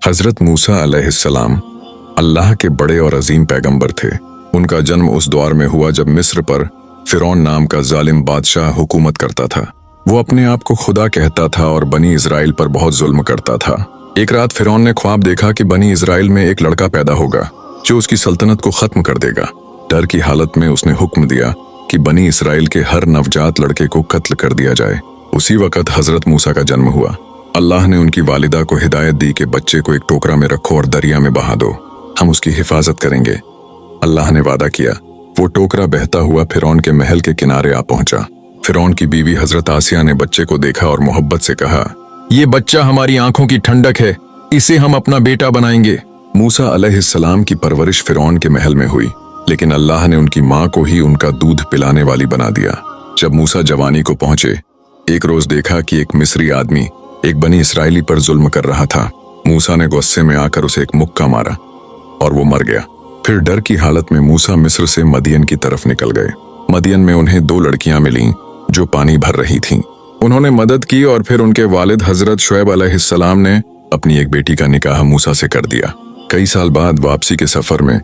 हजरत मूसा अलैहिस्सलाम अल्लाह के बड़े और अजीम पैगंबर थे। उनका जन्म उस दौर में हुआ जब मिस्र पर फिरौन नाम का जालिम बादशाह हुकूमत करता था। वो अपने आप को खुदा कहता था और बनी इजराइल पर बहुत जुल्म करता था। एक रात फिरौन ने ख्वाब देखा कि बनी इजराइल में एक लड़का पैदा होगा जो उसकी सल्तनत को खत्म कर देगा। डर की हालत में उसने हुक्म दिया कि बनी इजराइल के हर नवजात लड़के को कत्ल कर दिया जाए। उसी वक्त हजरत मूसा का जन्म हुआ। अल्लाह ने उनकी वालिदा को हिदायत दी कि बच्चे को एक टोकरा में रखो और दरिया में बहा दो, हम उसकी हिफाजत करेंगे। अल्लाह ने वादा किया। वो टोकरा बहता हुआ फिरौन के महल के किनारे आ पहुंचा। फिरौन की बीवी हजरत आसिया ने बच्चे को देखा और मोहब्बत से कहा, ये बच्चा हमारी आंखों की ठंडक है, इसे हम अपना बेटा बनाएंगे। मूसा अलैहिस्सलाम की परवरिश फिरौन के महल में हुई, लेकिन अल्लाह ने उनकी माँ को ही उनका दूध पिलाने वाली बना दिया। जब मूसा जवानी को पहुंचे, एक रोज देखा कि एक मिस्री आदमी एक बनी इसराइली पर जुल्म कर रहा था। मूसा ने गुस्से में आकर उसे एक मुक्का मारा और वो मर गया। फिर डर की हालत में मूसा मिस्र से मदियन की तरफ निकल गए। मदियन में उन्हें 2 लड़कियां मिलीं जो पानी भर रही थीं। उन्होंने मदद की और फिर उनके वालिद हजरत शुएब अलैहिस्सलाम ने अपनी एक बेटी का निकाह मूसा से कर दिया। कई साल बाद वापसी के सफर में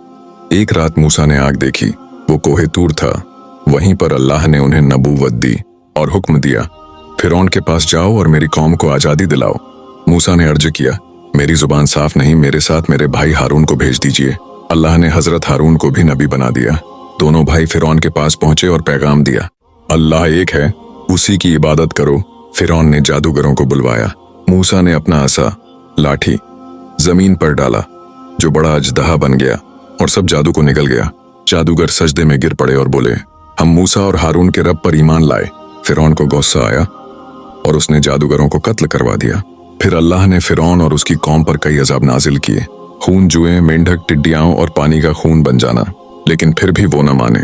एक रात मूसा ने आग देखी। वो कोहे तूर था। वहीं पर अल्लाह ने उन्हें नबूवत दी और हुक्म दिया, फिरौन के पास जाओ और मेरी कौम को आजादी दिलाओ। मूसा ने अर्ज किया, मेरी जुबान साफ नहीं, मेरे साथ मेरे भाई हारून को भेज दीजिए। अल्लाह ने हजरत हारून को भी नबी बना दिया। दोनों भाई फिरौन के पास पहुंचे और पैगाम दिया, अल्लाह एक है, उसी की इबादत करो। फिरौन ने जादूगरों को बुलवाया। मूसा ने अपना असा लाठी जमीन पर डाला जो बड़ा अजदहा बन गया और सब जादू को निकल गया। जादूगर सजदे में गिर पड़े और बोले, हम मूसा और हारून के रब पर ईमान लाए। फिरौन को गुस्सा आया और उसने जादूगरों को कत्ल करवा दिया। फिर अल्लाह ने फिरौन और उसकी कौम पर कई अजाब नाजिल किए, खून जुएं, मेंढक, टिड्डियां और पानी का खून बन जाना, लेकिन फिर भी वो न माने।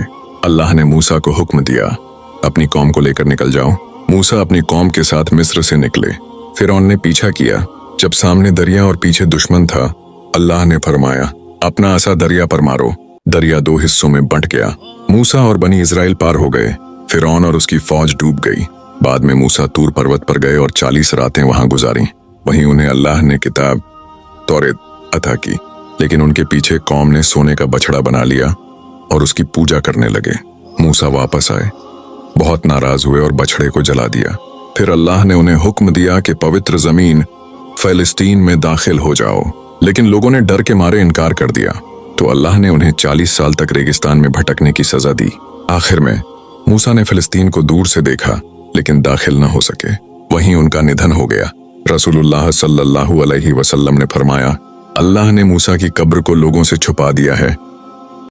अल्लाह ने मूसा को हुक्म दिया, अपनी कौम को लेकर निकल जाओ। मूसा अपनी कौम के साथ मिस्र से निकले। फिरौन ने पीछा किया। जब सामने दरिया और पीछे दुश्मन था, अल्लाह ने फरमाया, अपना असा दरिया पर मारो। दरिया 2 हिस्सों में बंट गया। मूसा और बनी इजराइल पार हो गए। फिरौन और उसकी फौज डूब गई। बाद में मूसा तूर पर्वत पर गए और 40 रातें वहां गुजारी। वहीं उन्हें अल्लाह ने किताब तौरेत अता की, लेकिन उनके पीछे कौम ने सोने का बछड़ा बना लिया और उसकी पूजा करने लगे। मूसा वापस आए, बहुत नाराज हुए और बछड़े को जला दिया। फिर अल्लाह ने उन्हें हुक्म दिया कि पवित्र जमीन फिलिस्तीन में दाखिल हो जाओ, लेकिन लोगों ने डर के मारे इनकार कर दिया, तो अल्लाह ने उन्हें 40 साल तक रेगिस्तान में भटकने की सजा दी। आखिर में मूसा ने फिलिस्तीन को दूर से देखा, लेकिन दाखिल न हो सके। वहीं उनका निधन हो गया। रसूलुल्लाह सल्लल्लाहु अलैहि वसल्लम ने फरमाया, अल्लाह ने मूसा की कब्र को लोगों से छुपा दिया है